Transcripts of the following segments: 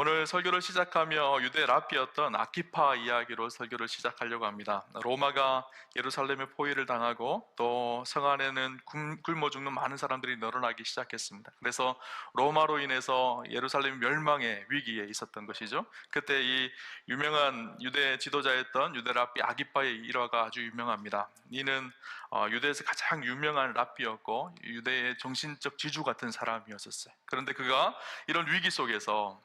오늘 설교를 시작하며 유대 랍비였던 아키파 이야기로 설교를 시작하려고 합니다. 로마가 예루살렘에 포위를 당하고 또 성 안에는 굶어 죽는 많은 사람들이 늘어나기 시작했습니다. 그래서 로마로 인해서 예루살렘 멸망의 위기에 있었던 것이죠. 그때 이 유명한 유대 지도자였던 유대 랍비 아기파의 일화가 아주 유명합니다. 이는 유대에서 가장 유명한 랍비였고 유대의 정신적 지주 같은 사람이었었어요. 그런데 그가 이런 위기 속에서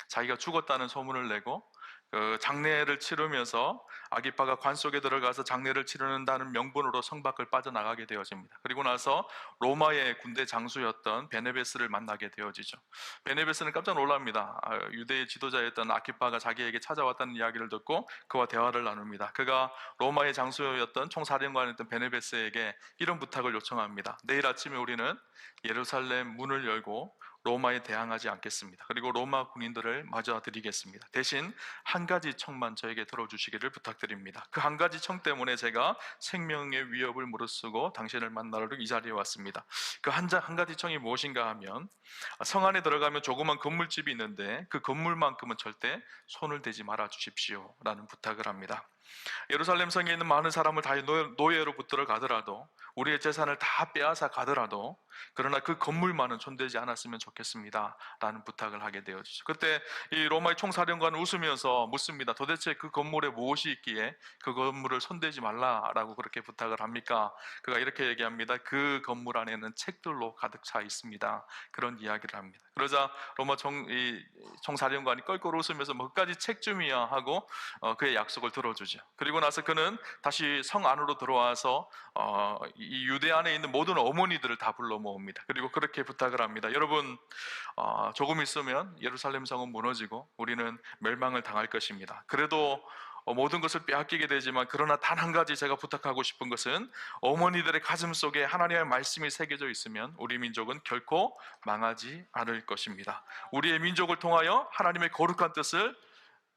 자기가 죽었다는 소문을 내고 그 장례를 치르면서 아기파가 관 속에 들어가서 장례를 치르는다는 명분으로 성 밖을 빠져나가게 되어집니다. 그리고 나서 로마의 군대 장수였던 베네베스를 만나게 되어지죠. 베네베스는 깜짝 놀랍니다. 유대의 지도자였던 아기파가 자기에게 찾아왔다는 이야기를 듣고 그와 대화를 나눕니다. 그가 로마의 장수였던 총사령관이었던 베네베스에게 이런 부탁을 요청합니다. 내일 아침에 우리는 예루살렘 문을 열고 로마에 대항하지 않겠습니다. 그리고 로마 군인들을 맞아드리겠습니다. 대신 한 가지 청만 저에게 들어주시기를 부탁드립니다. 그 한 가지 청 때문에 제가 생명의 위협을 무릅쓰고 당신을 만나러 이 자리에 왔습니다. 그 한 가지 청이 무엇인가 하면 성 안에 들어가면 조그만 건물집이 있는데 그 건물만큼은 절대 손을 대지 말아 주십시오 라는 부탁을 합니다. 예루살렘 성에 있는 많은 사람을 다 노예로 붙들어 가더라도 우리의 재산을 다 빼앗아 가더라도 그러나 그 건물만은 손대지 않았으면 좋겠습니다 라는 부탁을 하게 되어지죠. 그때 이 로마의 총사령관은 웃으면서 묻습니다. 도대체 그 건물에 무엇이 있기에 그 건물을 손대지 말라라고 그렇게 부탁을 합니까? 그가 이렇게 얘기합니다. 그 건물 안에는 책들로 가득 차 있습니다. 그런 이야기를 합니다. 그러자 로마 총사령관이 껄껄 웃으면서 뭐 그까지 책쯤이야 하고 그의 약속을 들어주죠. 그리고 나서 그는 다시 성 안으로 들어와서 이 유대 안에 있는 모든 어머니들을 다 불러 모읍니다. 그리고 그렇게 부탁을 합니다. 여러분, 조금 있으면 예루살렘 성은 무너지고 우리는 멸망을 당할 것입니다. 그래도 모든 것을 빼앗기게 되지만 그러나 단 한 가지 제가 부탁하고 싶은 것은 어머니들의 가슴 속에 하나님의 말씀이 새겨져 있으면 우리 민족은 결코 망하지 않을 것입니다. 우리의 민족을 통하여 하나님의 거룩한 뜻을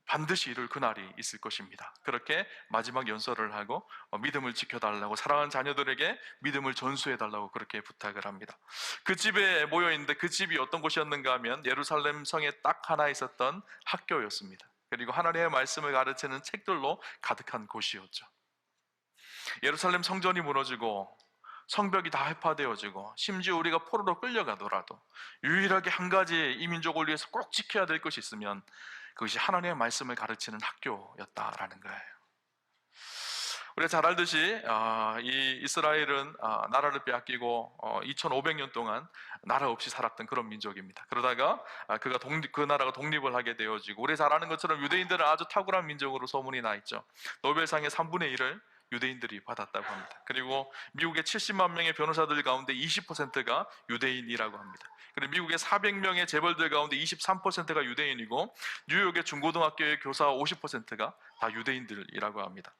반드시 이룰 그날이 있을 것입니다. 그렇게 마지막 연설을 하고 믿음을 지켜달라고, 사랑하는 자녀들에게 믿음을 전수해달라고 그렇게 부탁을 합니다. 그 집에 모여있는데 그 집이 어떤 곳이었는가 하면 예루살렘 성에 딱 하나 있었던 학교였습니다. 그리고 하나님의 말씀을 가르치는 책들로 가득한 곳이었죠. 예루살렘 성전이 무너지고 성벽이 다 회파되어지고 심지어 우리가 포로로 끌려가더라도 유일하게 한 가지 이 민족을 위해서 꼭 지켜야 될 것이 있으면 그것이 하나님의 말씀을 가르치는 학교였다라는 거예요. 우리가 잘 알듯이 이 이스라엘은 나라를 빼앗기고 2500년 동안 나라 없이 살았던 그런 민족입니다. 그러다가 그 나라가 독립을 하게 되어지고 우리 잘 아는 것처럼 유대인들은 아주 탁월한 민족으로 소문이 나 있죠. 노벨상의 3분의 1을 유대인들이 받았다고 합니다. 그리고 미국의 70만 명의 변호사들 가운데 20%가 유대인이라고 합니다. 그리고 미국의 400명의 재벌들 가운데 23%가 유대인이고 뉴욕의 중고등학교의 교사 50%가 다 유대인들이라고 합니다.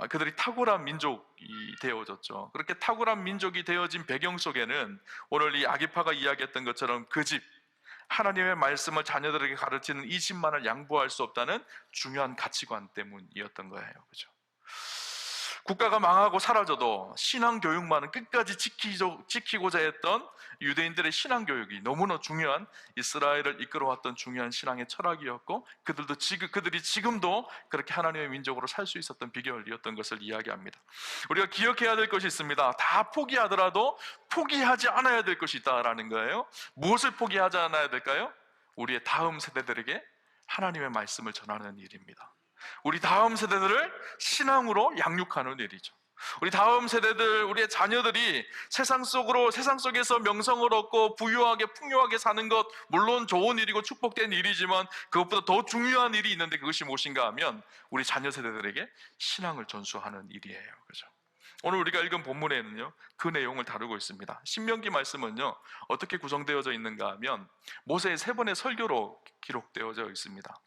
그들이 탁월한 민족이 되어졌죠. 그렇게 탁월한 민족이 되어진 배경 속에는 오늘 이 아기파가 이야기했던 것처럼 그 집, 하나님의 말씀을 자녀들에게 가르치는 이 집만을 양보할 수 없다는 중요한 가치관 때문이었던 거예요. 그렇죠? 국가가 망하고 사라져도 신앙교육만은 끝까지 지키고자 했던 유대인들의 신앙교육이 너무나 중요한, 이스라엘을 이끌어왔던 중요한 신앙의 철학이었고 그들이 지금도 그렇게 하나님의 민족으로 살 수 있었던 비결이었던 것을 이야기합니다. 우리가 기억해야 될 것이 있습니다. 다 포기하더라도 포기하지 않아야 될 것이 있다라는 거예요. 무엇을 포기하지 않아야 될까요? 우리의 다음 세대들에게 하나님의 말씀을 전하는 일입니다. 우리 다음 세대들을 신앙으로 양육하는 일이죠. 우리 다음 세대들, 우리의 자녀들이 세상 속에서 명성을 얻고 부유하게 풍요하게 사는 것 물론 좋은 일이고 축복된 일이지만 그것보다 더 중요한 일이 있는데 그것이 무엇인가 하면 우리 자녀 세대들에게 신앙을 전수하는 일이에요. 그죠? 오늘 우리가 읽은 본문에는요 그 내용을 다루고 있습니다. 신명기 말씀은요 어떻게 구성되어져 있는가 하면 모세의 3번의 설교로 기록되어져 있습니다.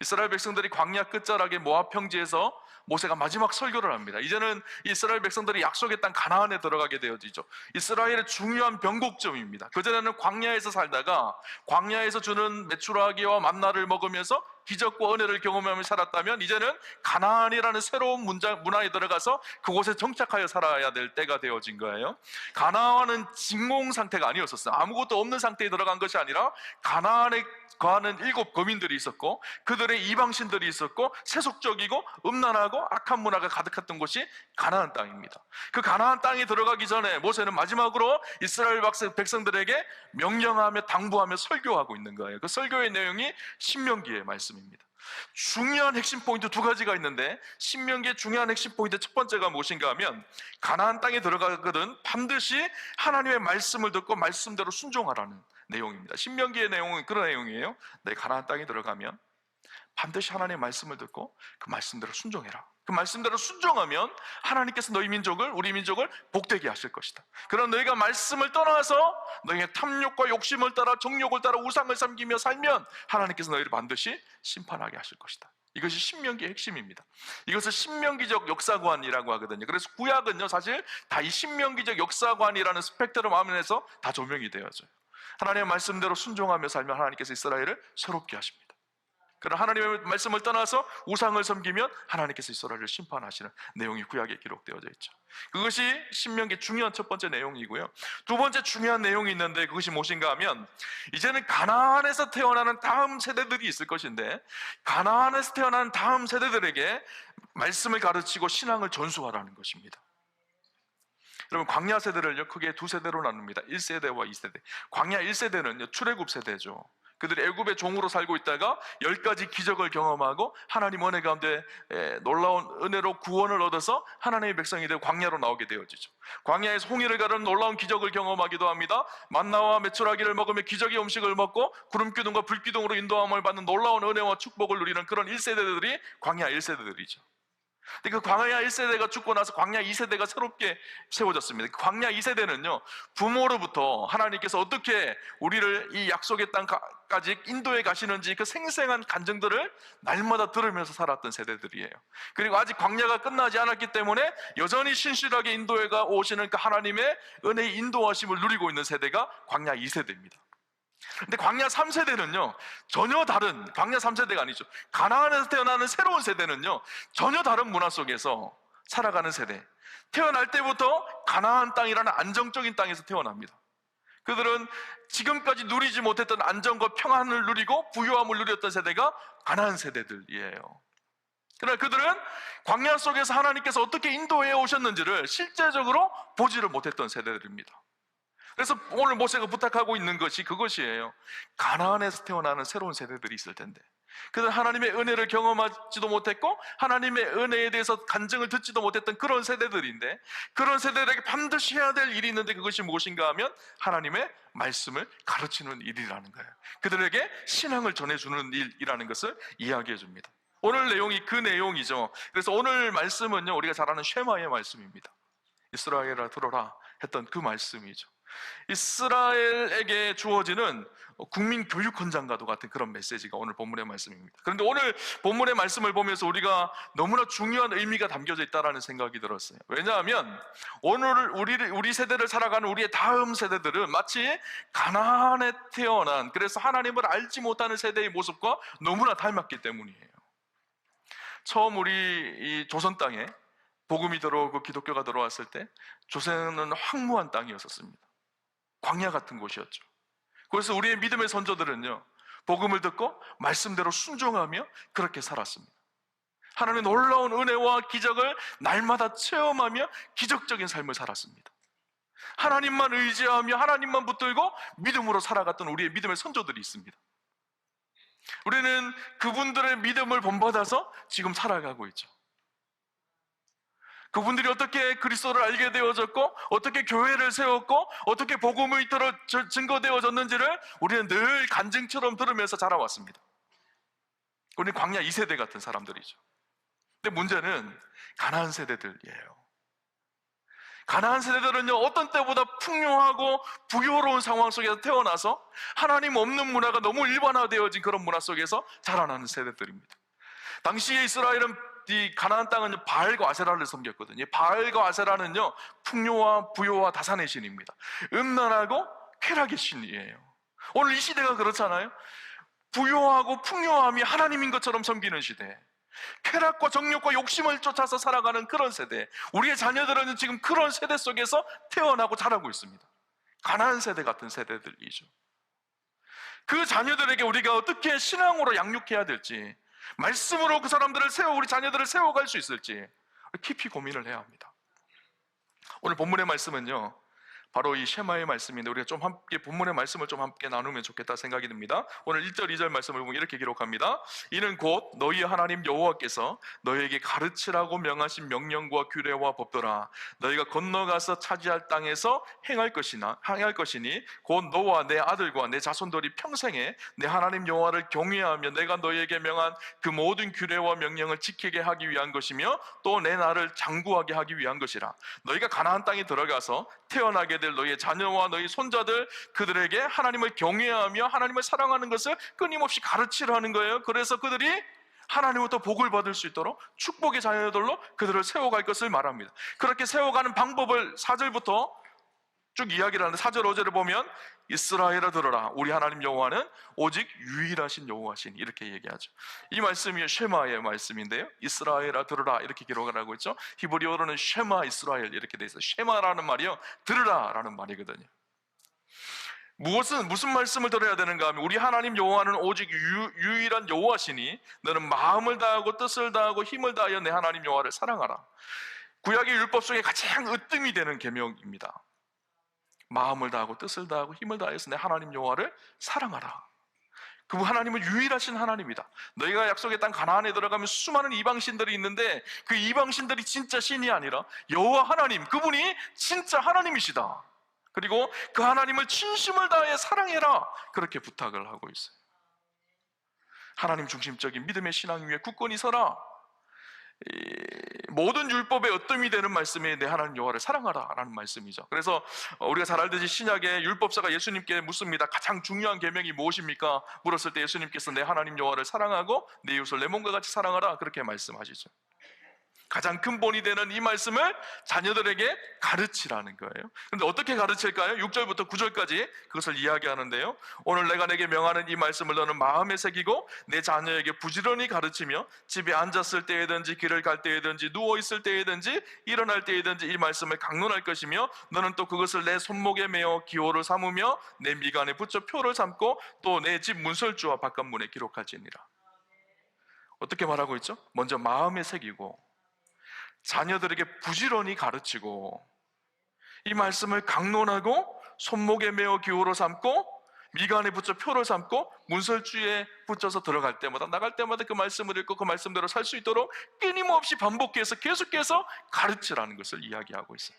이스라엘 백성들이 광야 끝자락의 모압 평지에서 모세가 마지막 설교를 합니다. 이제는 이스라엘 백성들이 약속의 땅 가나안에 들어가게 되어지죠. 이스라엘의 중요한 변곡점입니다. 그전에는 광야에서 살다가 광야에서 주는 메추라기와 만나를 먹으면서 기적과 은혜를 경험하며 살았다면 이제는 가나안이라는 새로운 문화에 들어가서 그곳에 정착하여 살아야 될 때가 되어진 거예요. 가나안은 진공 상태가 아니었었어요. 아무것도 없는 상태에 들어간 것이 아니라 가나안에 거하는 7 거민들이 있었고 그들의 이방신들이 있었고 세속적이고 음란하고 악한 문화가 가득했던 곳이 가나안 땅입니다. 그 가나안 땅에 들어가기 전에 모세는 마지막으로 이스라엘 백성들에게 명령하며 당부하며 설교하고 있는 거예요. 그 설교의 내용이 신명기의 말씀입니다. 중요한 핵심 포인트 2가지가 있는데 신명기의 중요한 핵심 포인트 첫 번째가 무엇인가 하면 가나안 땅에 들어가거든 반드시 하나님의 말씀을 듣고 말씀대로 순종하라는 내용입니다. 신명기의 내용은 그런 내용이에요. 내 가나안 땅에 들어가면 반드시 하나님의 말씀을 듣고 그 말씀대로 순종해라. 그 말씀대로 순종하면 하나님께서 너희 민족을, 우리 민족을 복되게 하실 것이다. 그러나 너희가 말씀을 떠나서 너희의 탐욕과 욕심을 따라 정욕을 따라 우상을 섬기며 살면 하나님께서 너희를 반드시 심판하게 하실 것이다. 이것이 신명기의 핵심입니다. 이것을 신명기적 역사관이라고 하거든요. 그래서 구약은요 사실 다 이 신명기적 역사관이라는 스펙트럼 안에서 다 조명이 되어져요. 하나님의 말씀대로 순종하며 살면 하나님께서 이스라엘을 새롭게 하십니다. 그러나 하나님의 말씀을 떠나서 우상을 섬기면 하나님께서 이스라엘을 심판하시는 내용이 구약에 기록되어져 있죠. 그것이 신명기의 중요한 첫 번째 내용이고요. 두 번째 중요한 내용이 있는데 그것이 무엇인가 하면 이제는 가나안에서 태어나는 다음 세대들이 있을 것인데 가나안에서 태어나는 다음 세대들에게 말씀을 가르치고 신앙을 전수하라는 것입니다. 여러분 광야 세대를요 크게 2세대로 나눕니다. 1세대와 2세대. 광야 1세대는요 출애굽 세대죠. 그들이 애굽의 종으로 살고 있다가 10가지 기적을 경험하고 하나님 은혜 가운데 놀라운 은혜로 구원을 얻어서 하나님의 백성이 되어 광야로 나오게 되어지죠. 광야에서 홍해를 가르는 놀라운 기적을 경험하기도 합니다. 만나와 메추라기를 먹으며 기적의 음식을 먹고 구름기둥과 불기둥으로 인도함을 받는 놀라운 은혜와 축복을 누리는 그런 1세대들이 광야 1세대들이죠. 근데 그 광야 1세대가 죽고 나서 광야 2세대가 새롭게 세워졌습니다. 광야 2세대는요 부모로부터 하나님께서 어떻게 우리를 이 약속의 땅까지 인도해 가시는지 그 생생한 간증들을 날마다 들으면서 살았던 세대들이에요. 그리고 아직 광야가 끝나지 않았기 때문에 여전히 신실하게 인도해 오시는 그 하나님의 은혜의 인도하심을 누리고 있는 세대가 광야 2세대입니다. 근데 광야 3세대는요 전혀 다른, 광야 3세대가 아니죠, 가나안에서 태어나는 새로운 세대는요 전혀 다른 문화 속에서 살아가는 세대. 태어날 때부터 가나안 땅이라는 안정적인 땅에서 태어납니다. 그들은 지금까지 누리지 못했던 안정과 평안을 누리고 부유함을 누렸던 세대가 가나안 세대들이에요. 그러나 그들은 광야 속에서 하나님께서 어떻게 인도해 오셨는지를 실제적으로 보지를 못했던 세대들입니다. 그래서 오늘 모세가 부탁하고 있는 것이 그것이에요. 가나안에서 태어나는 새로운 세대들이 있을 텐데 그들은 하나님의 은혜를 경험하지도 못했고 하나님의 은혜에 대해서 간증을 듣지도 못했던 그런 세대들인데 그런 세대들에게 반드시 해야 될 일이 있는데 그것이 무엇인가 하면 하나님의 말씀을 가르치는 일이라는 거예요. 그들에게 신앙을 전해주는 일이라는 것을 이야기해 줍니다. 오늘 내용이 그 내용이죠. 그래서 오늘 말씀은요 우리가 잘 아는 쉐마의 말씀입니다. 이스라엘아 들어라 했던 그 말씀이죠. 이스라엘에게 주어지는 국민 교육 헌장과도 같은 그런 메시지가 오늘 본문의 말씀입니다. 그런데 오늘 본문의 말씀을 보면서 우리가 너무나 중요한 의미가 담겨져 있다는 생각이 들었어요. 왜냐하면 오늘 우리 세대를 살아가는 우리의 다음 세대들은 마치 가나안에 태어난, 그래서 하나님을 알지 못하는 세대의 모습과 너무나 닮았기 때문이에요. 처음 우리 이 조선 땅에 복음이 들어오고 기독교가 들어왔을 때 조선은 황무한 땅이었었습니다. 광야 같은 곳이었죠. 그래서 우리의 믿음의 선조들은요 복음을 듣고 말씀대로 순종하며 그렇게 살았습니다. 하나님의 놀라운 은혜와 기적을 날마다 체험하며 기적적인 삶을 살았습니다. 하나님만 의지하며 하나님만 붙들고 믿음으로 살아갔던 우리의 믿음의 선조들이 있습니다. 우리는 그분들의 믿음을 본받아서 지금 살아가고 있죠. 그분들이 어떻게 그리스도를 알게 되어졌고 어떻게 교회를 세웠고 어떻게 복음이 증거되어졌는지를 우리는 늘 간증처럼 들으면서 자라왔습니다. 우리는 광야 2세대 같은 사람들이죠. 근데 문제는 가나안 세대들이에요. 가나안 세대들은요 어떤 때보다 풍요하고 부유로운 상황 속에서 태어나서 하나님 없는 문화가 너무 일반화되어진 그런 문화 속에서 자라나는 세대들입니다. 당시에 이스라엘은 이 가나안 땅은 바알과 아세라를 섬겼거든요. 바알과 아세라는요 풍요와 부요와 다산의 신입니다. 음란하고 쾌락의 신이에요. 오늘 이 시대가 그렇잖아요. 부요하고 풍요함이 하나님인 것처럼 섬기는 시대, 쾌락과 정욕과 욕심을 쫓아서 살아가는 그런 세대, 우리의 자녀들은 지금 그런 세대 속에서 태어나고 자라고 있습니다. 가나안 세대 같은 세대들이죠. 그 자녀들에게 우리가 어떻게 신앙으로 양육해야 될지, 말씀으로 그 사람들을 우리 자녀들을 세워갈 수 있을지 깊이 고민을 해야 합니다. 오늘 본문의 말씀은요, 바로 이 쉐마의 말씀인데 우리가 좀 함께 본문의 말씀을 좀 함께 나누면 좋겠다 생각이 듭니다. 오늘 1절 2절 말씀을 보면 이렇게 기록합니다. 이는 곧 너희 하나님 여호와께서 너희에게 가르치라고 명하신 명령과 규례와 법도라. 너희가 건너가서 차지할 땅에서 행할 것이니 곧 너와 내 아들과 내 자손들이 평생에 내 하나님 여호와를 경외하며 내가 너희에게 명한 그 모든 규례와 명령을 지키게 하기 위한 것이며 또 내 나를 장구하게 하기 위한 것이라. 너희가 가나안 땅에 들어가서 태어나게 될 너희의 자녀와 너희 손자들, 그들에게 하나님을 경외하며 하나님을 사랑하는 것을 끊임없이 가르치라는 거예요. 그래서 그들이 하나님부터 복을 받을 수 있도록 축복의 자녀들로 그들을 세워갈 것을 말합니다. 그렇게 세워가는 방법을 4절부터 쭉 이야기를 하는데, 4절 5절을 보면 이스라엘아 들어라, 우리 하나님 여호와는 오직 유일하신 여호와시니, 이렇게 얘기하죠. 이 말씀이 쉐마의 말씀인데요, 이스라엘아 들어라 이렇게 기록을 하고 있죠. 히브리어로는 쉐마 이스라엘 이렇게 돼 있어요. 쉐마라는 말이요, 들으라 라는 말이거든요. 무슨 말씀을 들어야 되는가 하면, 우리 하나님 여호와는 오직 유일한 여호와시니 너는 마음을 다하고 뜻을 다하고 힘을 다하여 내 하나님 여호와를 사랑하라. 구약의 율법 속에 가장 으뜸이 되는 계명입니다. 마음을 다하고 뜻을 다하고 힘을 다해서 내 하나님 여호와를 사랑하라. 그 하나님은 유일하신 하나님이다. 너희가 약속의 땅 가나안에 들어가면 수많은 이방신들이 있는데 그 이방신들이 진짜 신이 아니라 여호와 하나님, 그분이 진짜 하나님이시다. 그리고 그 하나님을 진심을 다해 사랑해라, 그렇게 부탁을 하고 있어요. 하나님 중심적인 믿음의 신앙 위에 굳건히 서라. 모든 율법의 어뜸이 되는 말씀이 내 하나님 여호와를 사랑하라 라는 말씀이죠. 그래서 우리가 잘 알듯이 신약의 율법사가 예수님께 묻습니다. 가장 중요한 계명이 무엇입니까? 물었을 때 예수님께서 내 하나님 여호와를 사랑하고 내 이웃을 내 몸과 같이 사랑하라, 그렇게 말씀하시죠. 가장 근본이 되는 이 말씀을 자녀들에게 가르치라는 거예요. 그런데 어떻게 가르칠까요? 6절부터 9절까지 그것을 이야기하는데요, 오늘 내가 내게 명하는 이 말씀을 너는 마음에 새기고 내 자녀에게 부지런히 가르치며 집에 앉았을 때에든지 길을 갈 때에든지 누워있을 때에든지 일어날 때에든지 이 말씀을 강론할 것이며 너는 또 그것을 내 손목에 메어 기호를 삼으며 내 미간에 붙여 표를 삼고 또 내 집 문설주와 바깥문에 기록할지니라. 어떻게 말하고 있죠? 먼저 마음에 새기고 자녀들에게 부지런히 가르치고 이 말씀을 강론하고 손목에 메어 기호로 삼고 미간에 붙여 표를 삼고 문설주에 붙여서 들어갈 때마다 나갈 때마다 그 말씀을 읽고 그 말씀대로 살 수 있도록 끊임없이 반복해서 계속해서 가르치라는 것을 이야기하고 있어요.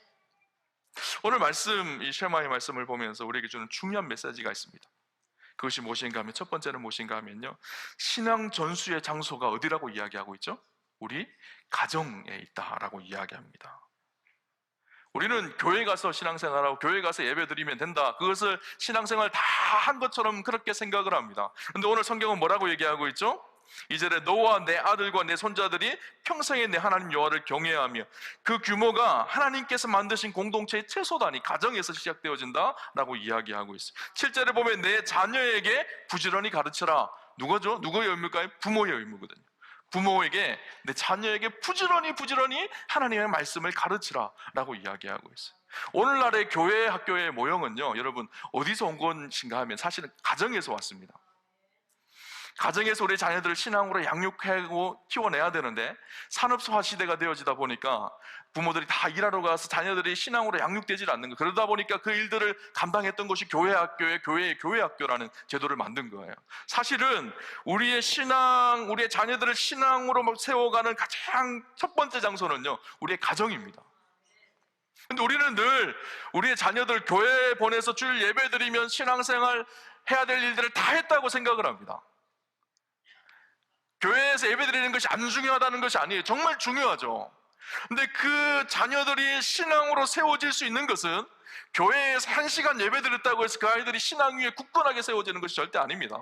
오늘 말씀, 이 쉐마의 말씀을 보면서 우리에게 주는 중요한 메시지가 있습니다. 그것이 무엇인가 하면, 첫 번째는 무엇인가 하면요, 신앙 전수의 장소가 어디라고 이야기하고 있죠? 우리 가정에 있다라고 이야기합니다. 우리는 교회 가서 신앙생활하고 교회 가서 예배드리면 된다, 그것을 신앙생활 다 한 것처럼 그렇게 생각을 합니다. 그런데 오늘 성경은 뭐라고 얘기하고 있죠? 2절에 너와 내 아들과 내 손자들이 평생에 내 하나님 여호와를 경외하며, 그 규모가 하나님께서 만드신 공동체의 최소단위 가정에서 시작되어진다라고 이야기하고 있어요. 7절에 보면 내 자녀에게 부지런히 가르쳐라. 누구죠? 누구의 의무일까요? 부모의 의무거든요. 부모에게, 내 자녀에게 부지런히 하나님의 말씀을 가르치라 라고 이야기하고 있어요. 오늘날의 교회 학교의 모형은요, 여러분 어디서 온 것인가 하면 사실은 가정에서 왔습니다. 가정에서 우리 자녀들을 신앙으로 양육하고 키워내야 되는데, 산업화 시대가 되어지다 보니까 부모들이 다 일하러 가서 자녀들이 신앙으로 양육되지 않는 거예요. 그러다 보니까 그 일들을 감당했던 것이 교회 학교라는 제도를 만든 거예요. 사실은 우리의 신앙, 우리의 자녀들을 신앙으로 세워가는 가장 첫 번째 장소는요, 우리의 가정입니다. 근데 우리는 늘 우리의 자녀들 교회에 보내서 주일 예배 드리면 신앙생활 해야 될 일들을 다 했다고 생각을 합니다. 교회에서 예배 드리는 것이 안 중요하다는 것이 아니에요. 정말 중요하죠. 근데 그 자녀들이 신앙으로 세워질 수 있는 것은 교회에서 1시간 예배 드렸다고 해서 그 아이들이 신앙 위에 굳건하게 세워지는 것이 절대 아닙니다.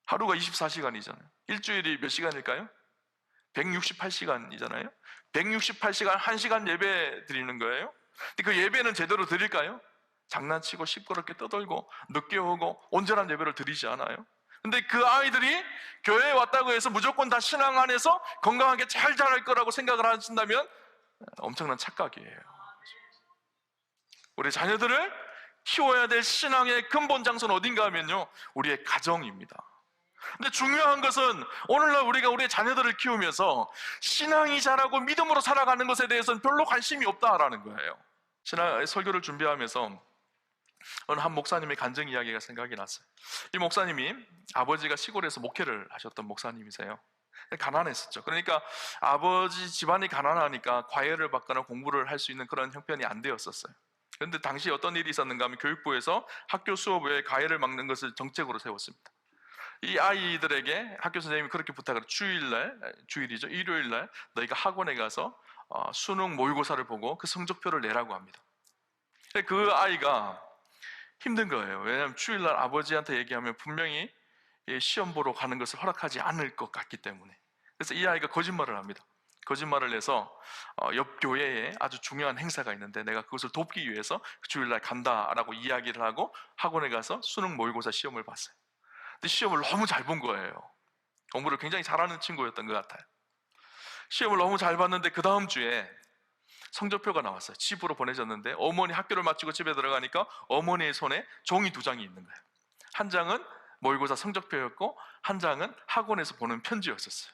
하루가 24시간이잖아요. 일주일이 몇 시간일까요? 168시간이잖아요. 168시간 1시간 예배 드리는 거예요. 근데 그 예배는 제대로 드릴까요? 장난치고 시끄럽게 떠들고 늦게 오고 온전한 예배를 드리지 않아요? 근데 그 아이들이 교회에 왔다고 해서 무조건 다 신앙 안에서 건강하게 잘 자랄 거라고 생각을 하신다면 엄청난 착각이에요. 우리 자녀들을 키워야 될 신앙의 근본 장소는 어딘가 하면요, 우리의 가정입니다. 근데 중요한 것은 오늘날 우리가 우리의 자녀들을 키우면서 신앙이 자라고 믿음으로 살아가는 것에 대해서는 별로 관심이 없다라는 거예요. 신앙 설교를 준비하면서 어느 한 목사님의 간증 이야기가 생각이 났어요. 이 목사님이 아버지가 시골에서 목회를 하셨던 목사님이세요. 가난했었죠. 그러니까 아버지 집안이 가난하니까 과외를 받거나 공부를 할 수 있는 그런 형편이 안 되었었어요. 그런데 당시 어떤 일이 있었는가 하면 교육부에서 학교 수업 외에 과외를 막는 것을 정책으로 세웠습니다. 이 아이들에게 학교 선생님이 그렇게 부탁을, 주일이죠, 일요일날 너희가 학원에 가서 수능 모의고사를 보고 그 성적표를 내라고 합니다. 그 아이가 힘든 거예요. 왜냐하면 주일날 아버지한테 얘기하면 분명히 시험 보러 가는 것을 허락하지 않을 것 같기 때문에. 그래서 이 아이가 거짓말을 합니다. 거짓말을 해서 옆 교회에 아주 중요한 행사가 있는데 내가 그것을 돕기 위해서 주일날 간다라고 이야기를 하고 학원에 가서 수능 모의고사 시험을 봤어요. 근데 시험을 너무 잘 본 거예요. 공부를 굉장히 잘하는 친구였던 것 같아요. 시험을 너무 잘 봤는데 그 다음 주에 성적표가 나왔어요. 집으로 보내졌는데 어머니 학교를 마치고 집에 들어가니까 어머니의 손에 종이 2장이 있는 거예요. 한 장은 모의고사 성적표였고 한 장은 학원에서 보낸 편지였었어요.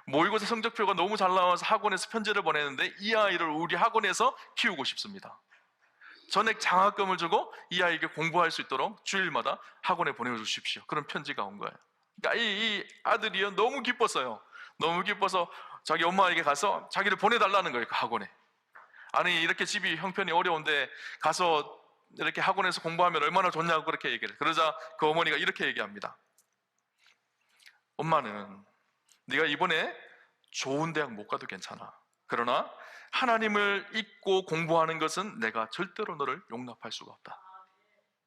모의고사 성적표가 너무 잘 나와서 학원에서 편지를 보내는데 이 아이를 우리 학원에서 키우고 싶습니다. 전액 장학금을 주고 이 아이에게 공부할 수 있도록 주일마다 학원에 보내주십시오. 그런 편지가 온 거예요. 그러니까 이 아들이요, 너무 기뻤어요. 너무 기뻐서 자기 엄마에게 가서 자기를 보내달라는 거예요, 그 학원에. 아니, 이렇게 집이 형편이 어려운데 가서 이렇게 학원에서 공부하면 얼마나 좋냐고 그렇게 얘기를 해요. 그러자 그 어머니가 이렇게 얘기합니다. 엄마는 네가 이번에 좋은 대학 못 가도 괜찮아. 그러나 하나님을 잊고 공부하는 것은 내가 절대로 너를 용납할 수가 없다.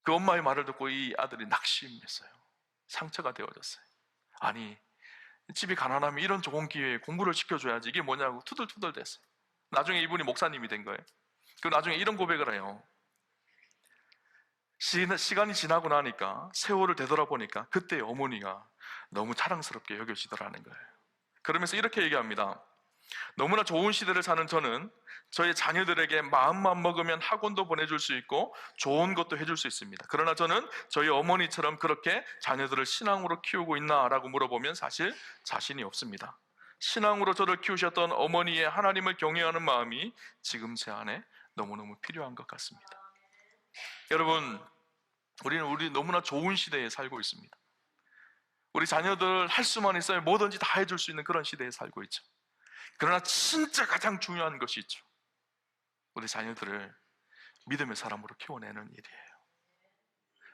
그 엄마의 말을 듣고 이 아들이 낙심했어요. 상처가 되어졌어요. 아니, 집이 가난하면 이런 좋은 기회에 공부를 시켜줘야지, 이게 뭐냐고 투덜투덜 됐어요. 나중에 이분이 목사님이 된 거예요. 그 나중에 이런 고백을 해요. 시간이 지나고 나니까, 세월을 되돌아보니까 그때 어머니가 너무 자랑스럽게 여겨지더라는 거예요. 그러면서 이렇게 얘기합니다. 너무나 좋은 시대를 사는 저는 저희 자녀들에게 마음만 먹으면 학원도 보내줄 수 있고 좋은 것도 해줄 수 있습니다. 그러나 저는 저희 어머니처럼 그렇게 자녀들을 신앙으로 키우고 있나라고 물어보면 사실 자신이 없습니다. 신앙으로 저를 키우셨던 어머니의 하나님을 경외하는 마음이 지금 제 안에 너무너무 필요한 것 같습니다. 여러분, 우리 너무나 좋은 시대에 살고 있습니다. 우리 자녀들 할 수만 있어요. 뭐든지 다 해줄 수 있는 그런 시대에 살고 있죠. 그러나 진짜 가장 중요한 것이 있죠. 우리 자녀들을 믿음의 사람으로 키워내는 일이에요.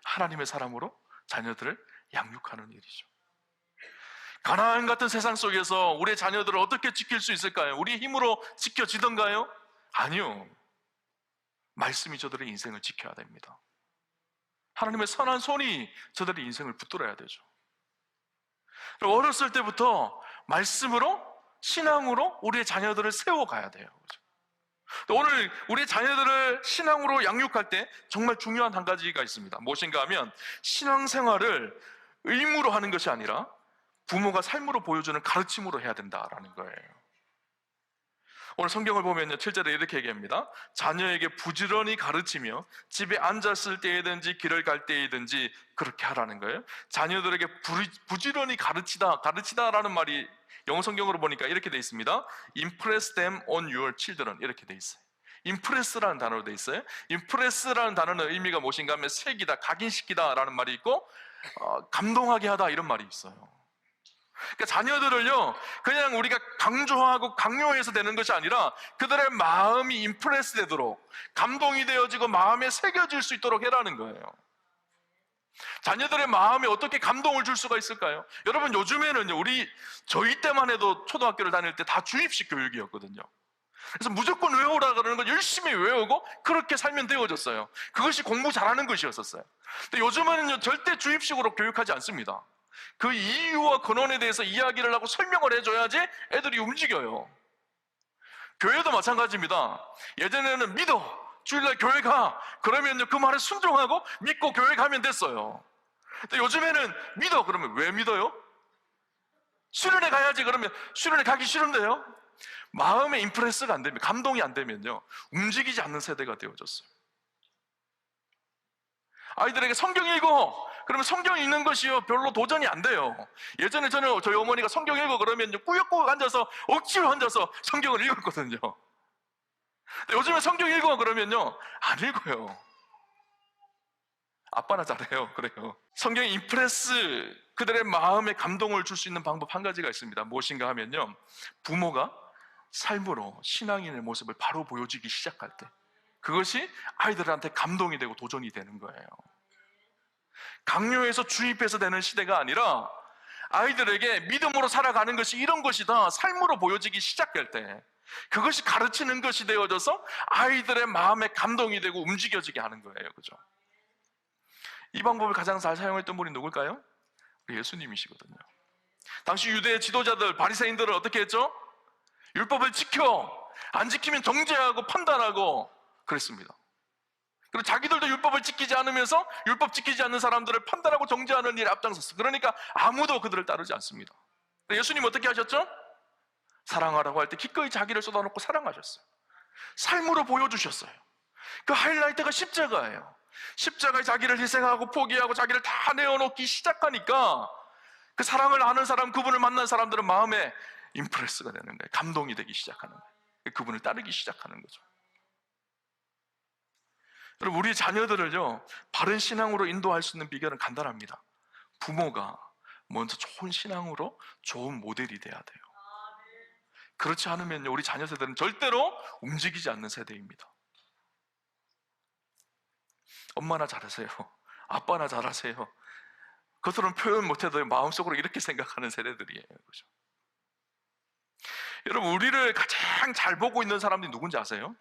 하나님의 사람으로 자녀들을 양육하는 일이죠. 가나안 같은 세상 속에서 우리의 자녀들을 어떻게 지킬 수 있을까요? 우리 힘으로 지켜지던가요? 아니요. 말씀이 저들의 인생을 지켜야 됩니다. 하나님의 선한 손이 저들의 인생을 붙들어야 되죠. 어렸을 때부터 말씀으로, 신앙으로 우리의 자녀들을 세워가야 돼요. 오늘 우리의 자녀들을 신앙으로 양육할 때 정말 중요한 한 가지가 있습니다. 무엇인가 하면 신앙생활을 의무로 하는 것이 아니라 부모가 삶으로 보여주는 가르침으로 해야 된다라는 거예요. 오늘 성경을 보면요, 7절에 이렇게 얘기합니다. 자녀에게 부지런히 가르치며 집에 앉았을 때이든지 길을 갈 때이든지 그렇게 하라는 거예요. 자녀들에게 부지런히 가르치다라는 말이 영어 성경으로 보니까 이렇게 돼 있습니다. Impress them on your children, 이렇게 돼 있어요. impress라는 단어로 돼 있어요. impress라는 단어는 의미가 무엇인가 하면 새기다, 각인시키다라는 말이 있고 감동하게 하다, 이런 말이 있어요. 그러니까 자녀들을요, 그냥 우리가 강조하고 강요해서 되는 것이 아니라 그들의 마음이 임프레스 되도록, 감동이 되어지고 마음에 새겨질 수 있도록 해라는 거예요. 자녀들의 마음에 어떻게 감동을 줄 수가 있을까요? 여러분, 요즘에는요, 저희 때만 해도 초등학교를 다닐 때 다 주입식 교육이었거든요. 그래서 무조건 외우라 그러는 걸 열심히 외우고 그렇게 살면 되어졌어요. 그것이 공부 잘하는 것이었었어요. 근데 요즘에는요, 절대 주입식으로 교육하지 않습니다. 그 이유와 근원에 대해서 이야기를 하고 설명을 해줘야지 애들이 움직여요. 교회도 마찬가지입니다. 예전에는 믿어, 주일날 교회 가. 그러면요, 그 말에 순종하고 믿고 교회 가면 됐어요. 근데 요즘에는 믿어. 그러면 왜 믿어요? 수련회 가야지. 그러면 수련회 가기 싫은데요. 마음의 임프레스가 안 되면, 감동이 안 되면요, 움직이지 않는 세대가 되어졌어요. 아이들에게 성경 읽어. 그러면 성경 읽는 것이요, 별로 도전이 안 돼요. 예전에 저는 저희 어머니가 성경 읽어 그러면요, 꾸역꾸역 앉아서 억지로 앉아서 성경을 읽었거든요. 근데 요즘에 성경 읽어 그러면요, 안 읽어요. 아빠나 잘해요. 그래요. 성경의 임프레스, 그들의 마음에 감동을 줄 수 있는 방법 한 가지가 있습니다. 무엇인가 하면요, 부모가 삶으로 신앙인의 모습을 바로 보여주기 시작할 때, 그것이 아이들한테 감동이 되고 도전이 되는 거예요. 강요해서 주입해서 되는 시대가 아니라 아이들에게 믿음으로 살아가는 것이 이런 것이다, 삶으로 보여지기 시작할 때, 그것이 가르치는 것이 되어져서 아이들의 마음에 감동이 되고 움직여지게 하는 거예요. 그죠? 이 방법을 가장 잘 사용했던 분이 누굴까요? 예수님이시거든요. 당시 유대 지도자들, 바리새인들은 어떻게 했죠? 율법을 지켜, 안 지키면 정죄하고 판단하고 그랬습니다. 그리고 자기들도 율법을 지키지 않으면서 율법 지키지 않는 사람들을 판단하고 정죄하는 일에 앞장섰어요. 그러니까 아무도 그들을 따르지 않습니다. 예수님 어떻게 하셨죠? 사랑하라고 할 때 기꺼이 자기를 쏟아놓고 사랑하셨어요. 삶으로 보여주셨어요. 그 하이라이트가 십자가예요. 십자가에 자기를 희생하고 포기하고 자기를 다 내어놓기 시작하니까 그 사랑을 아는 사람, 그분을 만난 사람들은 마음에 임프레스가 되는 거예요. 감동이 되기 시작하는 거예요. 그분을 따르기 시작하는 거죠. 여러분, 우리 자녀들을요, 바른 신앙으로 인도할 수 있는 비결은 간단합니다. 부모가 먼저 좋은 신앙으로 좋은 모델이 돼야 돼요. 그렇지 않으면요, 우리 자녀 세대는 절대로 움직이지 않는 세대입니다. 엄마나 잘하세요, 아빠나 잘하세요, 겉으로는 표현 못해도 마음속으로 이렇게 생각하는 세대들이에요. 그죠? 여러분, 우리를 가장 잘 보고 있는 사람들이 누군지 아세요?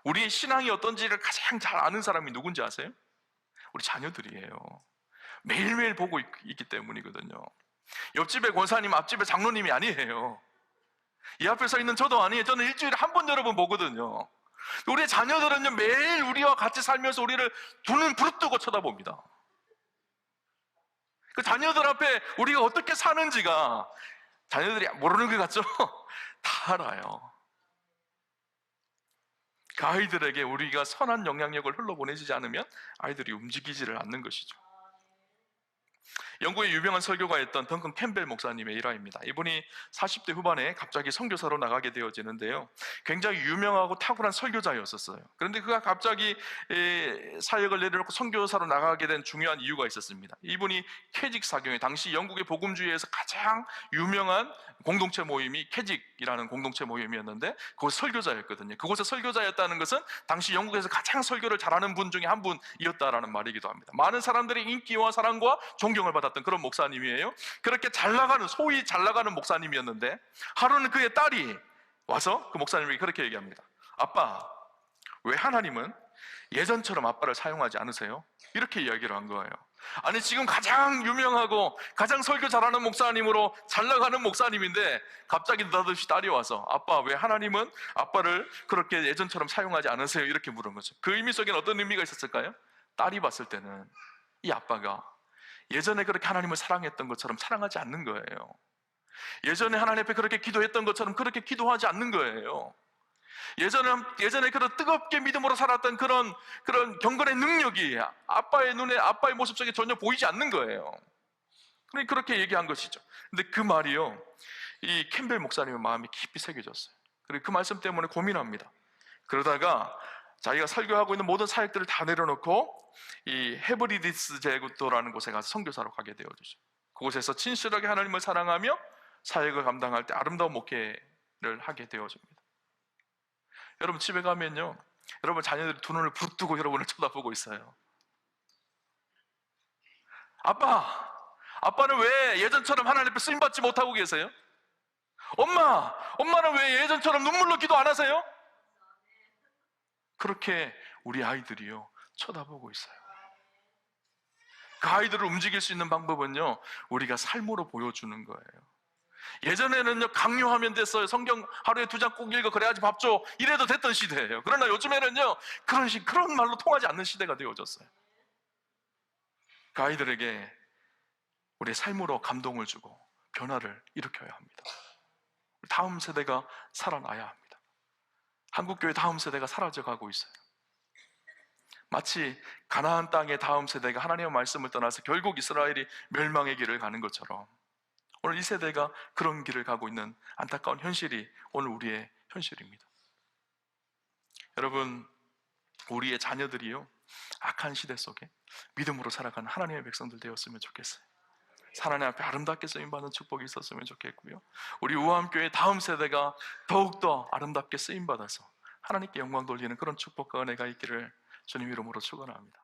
우리의 신앙이 어떤지를 가장 잘 아는 사람이 누군지 아세요? 우리 자녀들이에요. 매일매일 보고 있기 때문이거든요. 옆집의 권사님, 앞집의 장로님이 아니에요. 이 앞에 서 있는 저도 아니에요. 저는 일주일에 한 번, 여러 번 보거든요. 우리 자녀들은요, 매일 우리와 같이 살면서 우리를 두 눈 부릅뜨고 쳐다봅니다. 그 자녀들 앞에 우리가 어떻게 사는지가 자녀들이 모르는 것 같죠? 다 알아요. 그 아이들에게 우리가 선한 영향력을 흘러보내지 않으면 아이들이 움직이지를 않는 것이죠. 영국의 유명한 설교가였던 덩컨 캠벨 목사님의 일화입니다. 이분이 40대 후반에 갑자기 선교사로 나가게 되어지는데요, 굉장히 유명하고 탁월한 설교자였었어요. 그런데 그가 갑자기 사역을 내려놓고 선교사로 나가게 된 중요한 이유가 있었습니다. 이분이 캐직 사경회, 당시 영국의 복음주의에서 가장 유명한 공동체 모임이 캐직이라는 공동체 모임이었는데, 그곳 설교자였거든요. 그곳의 설교자였다는 것은 당시 영국에서 가장 설교를 잘하는 분 중에 한 분이었다라는 말이기도 합니다. 많은 사람들이 인기와 사랑과 존경을 받았던 그런 목사님이에요. 그렇게 잘 나가는, 소위 잘 나가는 목사님이었는데, 하루는 그의 딸이 와서 그 목사님에게 그렇게 얘기합니다. 아빠, 왜 하나님은 예전처럼 아빠를 사용하지 않으세요? 이렇게 이야기를 한 거예요. 아니, 지금 가장 유명하고 가장 설교 잘하는 목사님으로 잘 나가는 목사님인데 갑자기 느닷없이 딸이 와서, 아빠, 왜 하나님은 아빠를 그렇게 예전처럼 사용하지 않으세요? 이렇게 물은 거죠. 그 의미 속에는 어떤 의미가 있었을까요? 딸이 봤을 때는 이 아빠가 예전에 그렇게 하나님을 사랑했던 것처럼 사랑하지 않는 거예요. 예전에 하나님 앞에 그렇게 기도했던 것처럼 그렇게 기도하지 않는 거예요. 예전에 그런 뜨겁게 믿음으로 살았던 그런 경건의 능력이 아빠의 눈에, 아빠의 모습 속에 전혀 보이지 않는 거예요. 그러니까 그렇게 얘기한 것이죠. 근데 그 말이요, 이 캠벨 목사님의 마음에 깊이 새겨졌어요. 그리고 그 말씀 때문에 고민합니다. 그러다가 자기가 설교하고 있는 모든 사역들을 다 내려놓고 이 헤브리디스 제국도라는 곳에 가서 선교사로 가게 되어지죠. 그곳에서 진실하게 하나님을 사랑하며 사역을 감당할 때 아름다운 목회를 하게 되어집니다. 여러분, 집에 가면요, 여러분 자녀들이 두 눈을 부릅뜨고 여러분을 쳐다보고 있어요. 아빠는 왜 예전처럼 하나님 앞에 쓰임받지 못하고 계세요? 엄마는 왜 예전처럼 눈물로 기도 안 하세요? 그렇게 우리 아이들이요, 쳐다보고 있어요. 그 아이들을 움직일 수 있는 방법은요, 우리가 삶으로 보여주는 거예요. 예전에는요, 강요하면 됐어요. 성경 하루에 2장 꼭 읽어, 그래야지 밥 줘, 이래도 됐던 시대예요. 그러나 요즘에는요, 그런 말로 통하지 않는 시대가 되어졌어요. 그 아이들에게 우리의 삶으로 감동을 주고 변화를 일으켜야 합니다. 다음 세대가 살아나야 합니다. 한국교회 다음 세대가 사라져가고 있어요. 마치 가나안 땅의 다음 세대가 하나님의 말씀을 떠나서 결국 이스라엘이 멸망의 길을 가는 것처럼 오늘 이 세대가 그런 길을 가고 있는 안타까운 현실이 오늘 우리의 현실입니다. 여러분, 우리의 자녀들이요, 악한 시대 속에 믿음으로 살아가는 하나님의 백성들 되었으면 좋겠어요. 하나님 앞에 아름답게 쓰임받는 축복이 있었으면 좋겠고요, 우리 우암교회 다음 세대가 더욱더 아름답게 쓰임받아서 하나님께 영광 돌리는 그런 축복과 은혜가 있기를 주님 이름으로 축원합니다.